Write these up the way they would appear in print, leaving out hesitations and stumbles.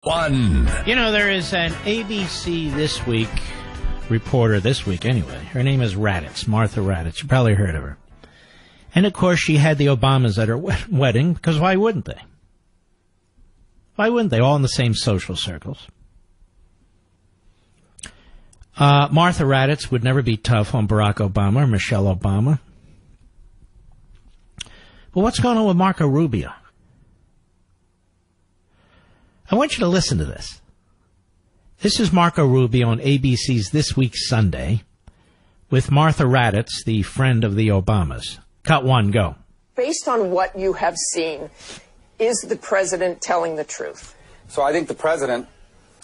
One. You know, there is an ABC This Week reporter this week anyway. Her name is Raddatz, Martha Raddatz. You probably heard of her. And, of course, she had the Obamas at her wedding, because why wouldn't they? Why wouldn't they? All in the same social circles. Martha Raddatz would never be tough on Barack Obama or Michelle Obama. But what's going on with Marco Rubio? I want you to listen to this. This is Marco Rubio on ABC's This Week Sunday with Martha Raddatz, the friend of the Obamas. Cut one, go. Based on what you have seen, is the president telling the truth? So I think the president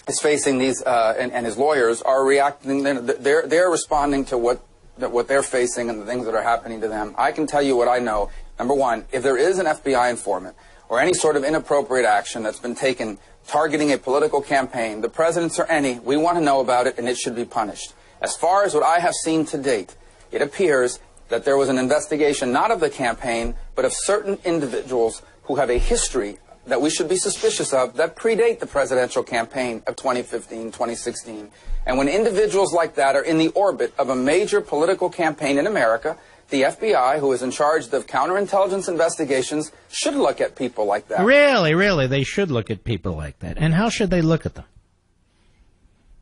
is facing these, and his lawyers are reacting. They're responding to what they're facing and the things that are happening to them. I can tell you what I know. Number one, if there is an FBI informant or any sort of inappropriate action that's been taken targeting a political campaign, the president's or any, we want to know about it, and it should be punished. As far as what I have seen to date, it appears that there was an investigation not of the campaign, but of certain individuals who have a history that we should be suspicious of that predate the presidential campaign of 2015, 2016. And when individuals like that are in the orbit of a major political campaign in America, the FBI, who is in charge of counterintelligence investigations, should look at people like that. Really, they should look at people like that. And how should they look at them?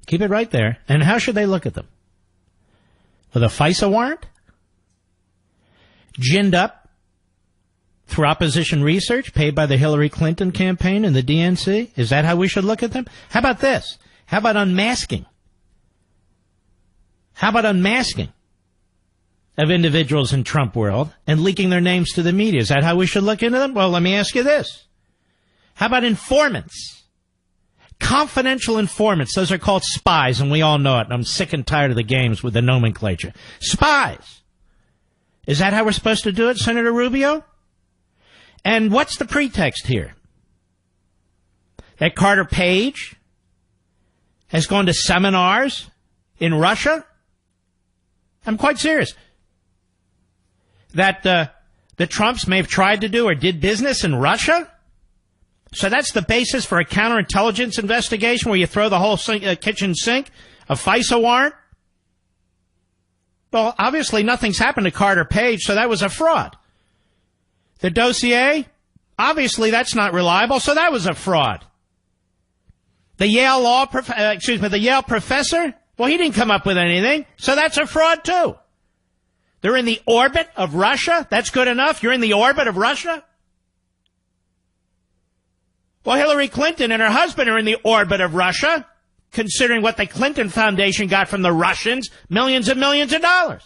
Keep it right there. And how should they look at them? With a FISA warrant? Ginned up through opposition research paid by the Hillary Clinton campaign and the DNC? Is that how we should look at them? How about this? How about unmasking? How about unmasking of individuals in Trump world and leaking their names to the media? Is that how we should look into them? Well, let me ask you this. How about informants? Confidential informants. Those are called spies, and we all know it. And I'm sick and tired of the games with the nomenclature. Spies. Is that how we're supposed to do it, Senator Rubio? And what's the pretext here? That Carter Page has gone to seminars in Russia? I'm quite serious. That the Trumps may have tried to do or did business in Russia? So that's the basis for a counterintelligence investigation where you throw the whole kitchen sink, a FISA warrant? Well, obviously nothing's happened to Carter Page, so that was a fraud. The dossier? Obviously that's not reliable, so that was a fraud. The Yale the Yale professor? Well, he didn't come up with anything, so that's a fraud too. They're in the orbit of Russia? That's good enough? You're in the orbit of Russia? Well, Hillary Clinton and her husband are in the orbit of Russia, considering what the Clinton Foundation got from the Russians, millions and millions of dollars.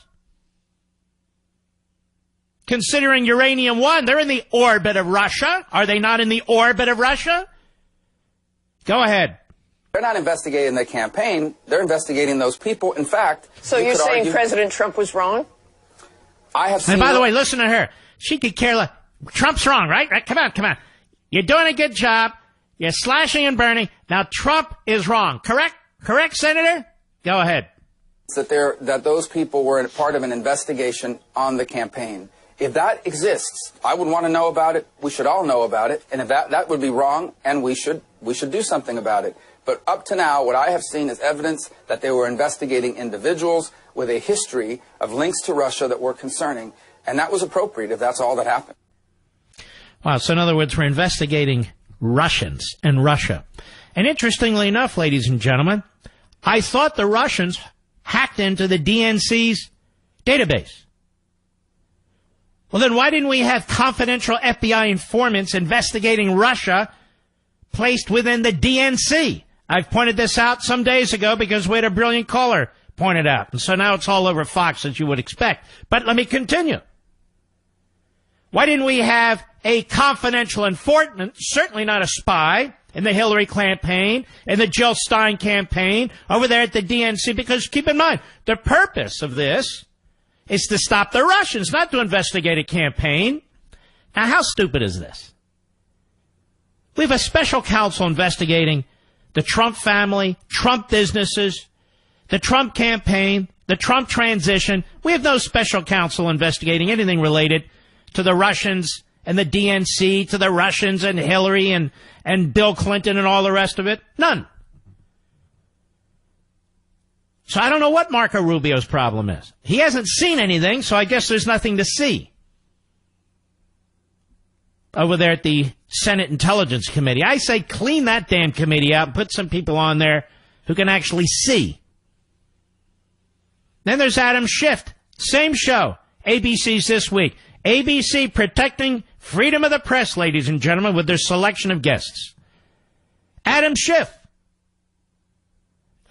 Considering Uranium One, they're in the orbit of Russia. Are they not in the orbit of Russia? Go ahead. They're not investigating the campaign. They're investigating those people. In fact, so you're saying President Trump was wrong? I have seen. And by the way, listen to her. She could care less. Trump's wrong, right? Come on. You're doing a good job. You're slashing and burning. Now Trump is wrong. Correct? Correct, Senator? Go ahead. That those people were part of an investigation on the campaign. If that exists, I would want to know about it. We should all know about it. And if that would be wrong, and we should do something about it. But up to now, what I have seen is evidence that they were investigating individuals with a history of links to Russia that were concerning. And that was appropriate if that's all that happened. Wow, so in other words, we're investigating Russians and Russia. And interestingly enough, ladies and gentlemen, I thought the Russians hacked into the DNC's database. Well, then why didn't we have confidential FBI informants investigating Russia placed within the DNC? I've pointed this out some days ago because we had a brilliant caller point it out. And so now it's all over Fox, as you would expect. But let me continue. Why didn't we have a confidential informant, certainly not a spy, in the Hillary campaign, in the Jill Stein campaign, over there at the DNC? Because keep in mind, the purpose of this is to stop the Russians, not to investigate a campaign. Now, how stupid is this? We have a special counsel investigating the Trump family, Trump businesses, the Trump campaign, the Trump transition. We have no special counsel investigating anything related to the Russians and the DNC to the Russians and Hillary and Bill Clinton and all the rest of it? None. So I don't know what Marco Rubio's problem is. He hasn't seen anything, so I guess there's nothing to see. Over there at the Senate Intelligence Committee, I say clean that damn committee out and put some people on there who can actually see. Then there's Adam Schiff. Same show. ABC's This Week. ABC protecting freedom of the press, ladies and gentlemen, with their selection of guests. Adam Schiff.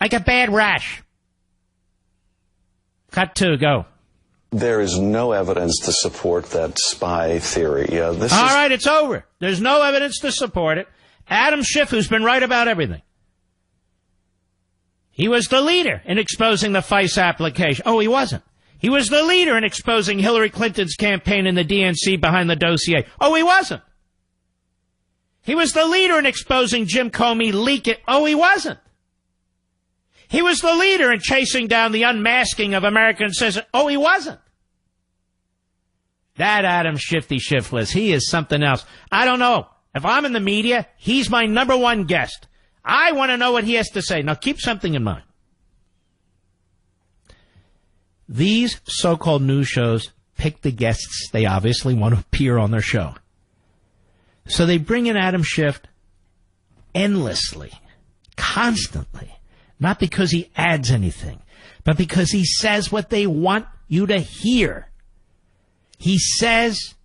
Like a bad rash. Cut two, go. There is no evidence to support that spy theory. All right, it's over. There's no evidence to support it. Adam Schiff, who's been right about everything. He was the leader in exposing the FICE application. Oh, he wasn't. He was the leader in exposing Hillary Clinton's campaign in the DNC behind the dossier. Oh, he wasn't. He was the leader in exposing Jim Comey leak it. Oh, he wasn't. He was the leader in chasing down the unmasking of American citizens. Oh, he wasn't. That Adam Shifty Shiftless, he is something else. I don't know. If I'm in the media, he's my number one guest. I want to know what he has to say. Now, keep something in mind. These so-called news shows pick the guests they obviously want to appear on their show. So they bring in Adam Schiff endlessly, constantly. Not because he adds anything, but because he says what they want you to hear. He says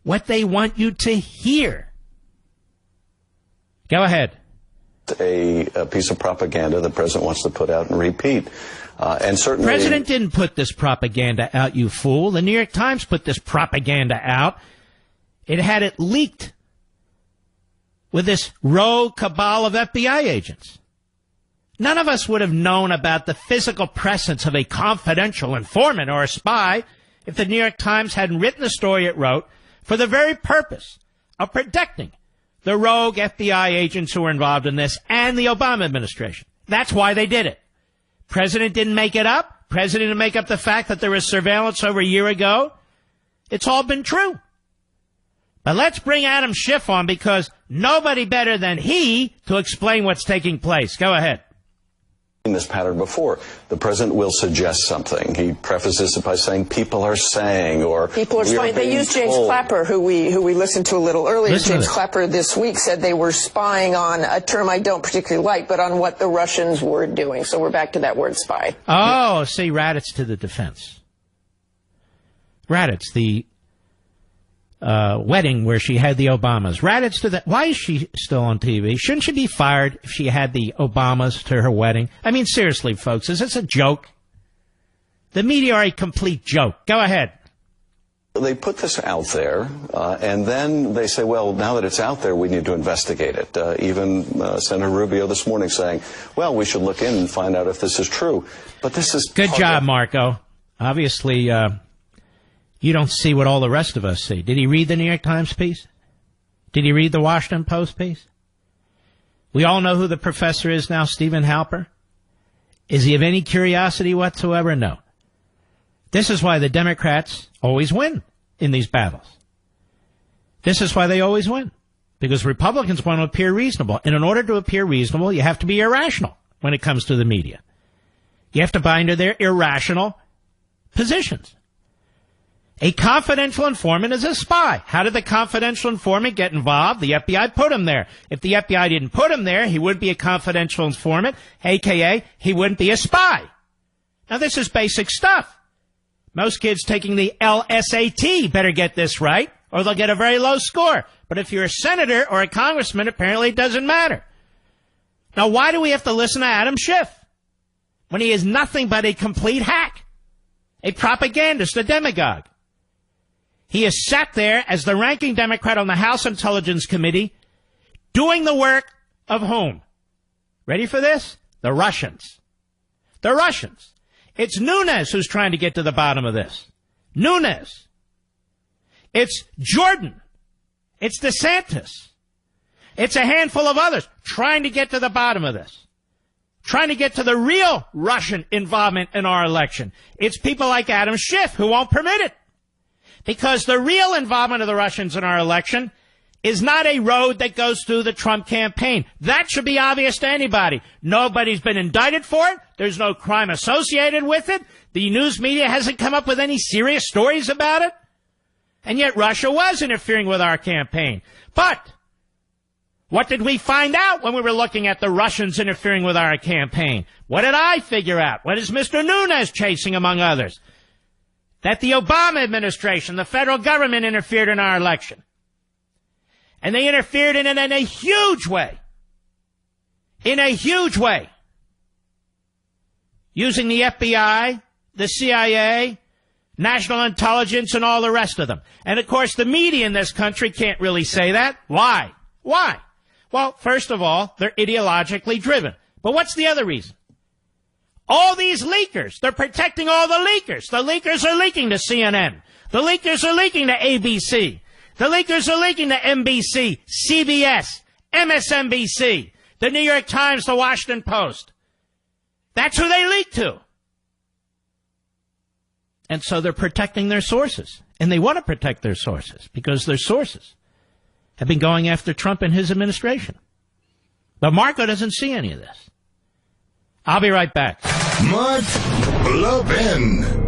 what they want you to hear. Go ahead. A piece of propaganda the president wants to put out and repeat. And certainly, the president didn't put this propaganda out, you fool. The New York Times put this propaganda out. It had it leaked with this rogue cabal of FBI agents. None of us would have known about the physical presence of a confidential informant or a spy if the New York Times hadn't written the story it wrote for the very purpose of protecting the rogue FBI agents who were involved in this and the Obama administration. That's why they did it. President didn't make it up. President didn't make up the fact that there was surveillance over a year ago. It's all been true. But let's bring Adam Schiff on because nobody better than he to explain what's taking place. Go ahead. This pattern before. The president will suggest something. He prefaces it by saying people are saying or people are spying. They used James Clapper, who we listened to a little earlier. James Clapper this week said they were spying on a term I don't particularly like, but on what the Russians were doing. So we're back to that word spy. Oh, see, Raddatz to the defense. Raddatz, the wedding where she had the Obamas. Raddatz to that. Why is she still on TV? Shouldn't she be fired if she had the Obamas to her wedding? I mean, seriously, folks, is this a joke? The media are a complete joke. Go ahead. They put this out there, and then they say, well, now that it's out there, we need to investigate it. Even Senator Rubio this morning saying, well, we should look in and find out if this is true. But this is... Good job, Marco. Obviously, you don't see what all the rest of us see. Did he read the New York Times piece? Did he read the Washington Post piece? We all know who the professor is now, Stephen Halper. Is he of any curiosity whatsoever? No. This is why the Democrats always win in these battles. This is why they always win. Because Republicans want to appear reasonable. And in order to appear reasonable, you have to be irrational when it comes to the media. You have to buy into their irrational positions. A confidential informant is a spy. How did the confidential informant get involved? The FBI put him there. If the FBI didn't put him there, he would be a confidential informant, a.k.a. he wouldn't be a spy. Now, this is basic stuff. Most kids taking the LSAT better get this right, or they'll get a very low score. But if you're a senator or a congressman, apparently it doesn't matter. Now, why do we have to listen to Adam Schiff when he is nothing but a complete hack, a propagandist, a demagogue? He has sat there as the ranking Democrat on the House Intelligence Committee doing the work of whom? Ready for this? The Russians. The Russians. It's Nunes who's trying to get to the bottom of this. Nunes. It's Jordan. It's DeSantis. It's a handful of others trying to get to the bottom of this. Trying to get to the real Russian involvement in our election. It's people like Adam Schiff who won't permit it. Because the real involvement of the Russians in our election is not a road that goes through the Trump campaign. That should be obvious to anybody. Nobody's been indicted for it. There's no crime associated with it. The news media hasn't come up with any serious stories about it. And yet Russia was interfering with our campaign. But what did we find out when we were looking at the Russians interfering with our campaign? What did I figure out? What is Mr. Nunes chasing, among others? That the Obama administration, the federal government, interfered in our election. And they interfered in it in a huge way. In a huge way. Using the FBI, the CIA, national intelligence, and all the rest of them. And, of course, the media in this country can't really say that. Why? Why? Well, first of all, they're ideologically driven. But what's the other reason? All these leakers, they're protecting all the leakers. The leakers are leaking to CNN. The leakers are leaking to ABC. The leakers are leaking to NBC, CBS, MSNBC, the New York Times, the Washington Post. That's who they leak to. And so they're protecting their sources. And they want to protect their sources because their sources have been going after Trump and his administration. But Marco doesn't see any of this. I'll be right back. Mark Levin.